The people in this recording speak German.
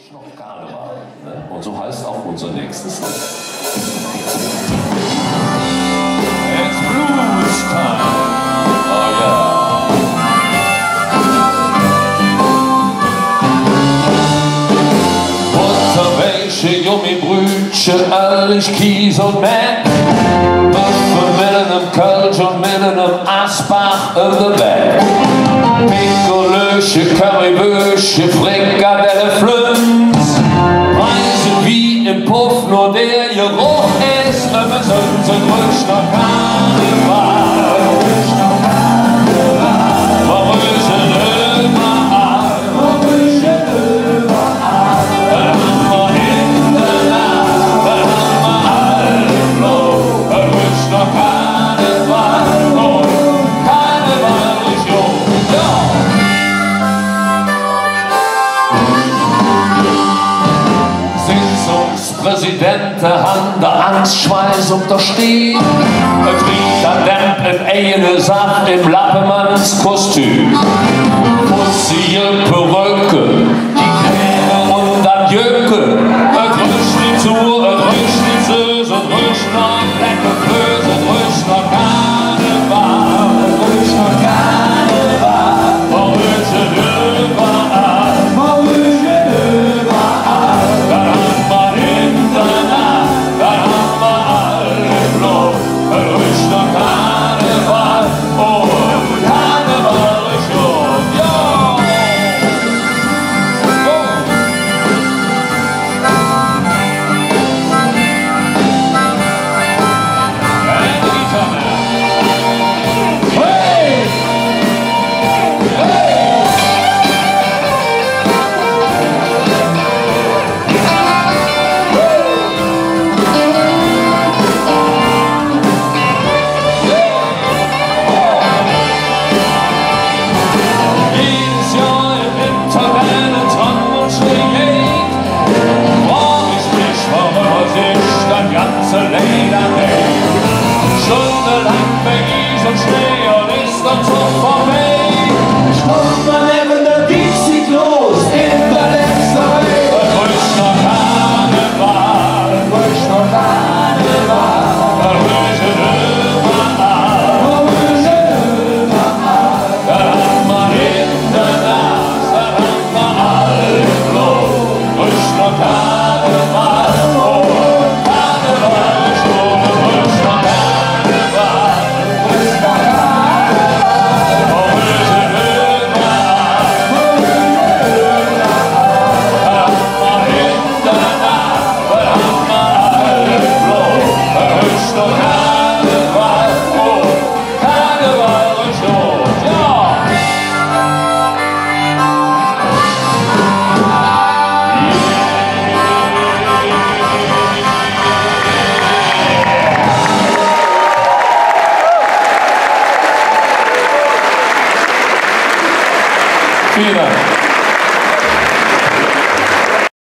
Ruhig noch Karneval. Ne? Und so heißt auch unser nächstes Lied. It's Blues Time. Oh ja. Butterwäsche, Gummibrötchen, Ehrlich, Kies und Meck. Büffel mit einem Kölsch und mit einem Asbach in der Weg. Pikolöche, Currybösche, Frikadelle, Flünz. Preise wie im Puff, nur der Geruch ist, wir sind ruhig noch Karneval. Präsidenten haben der Angstschweiß unterstehen. Es riecht an Dämp in eine Sache im Lappemanns-Kostüm. Putzige Perücke, die Kräne und dann Jöcke. Es rüscht die zu, es rüscht die Süß, es rüscht noch lecker Flöß, es rüscht noch Karneval, es rüscht noch Karneval. Man rüscht überall, man rüscht überall. Stundenlang bei Eis und Schnee und ist dann so vorbei. Kommt man neben der Dixie-Klos in der letzten Reihe. Ruhig noch Karneval, ruhig noch Karneval. Ruhig überall, ruhig überall. Da haben wir in der Nacht, da haben wir alle Klo. Ruhig noch Karneval, oh Karneval. Vielen Dank.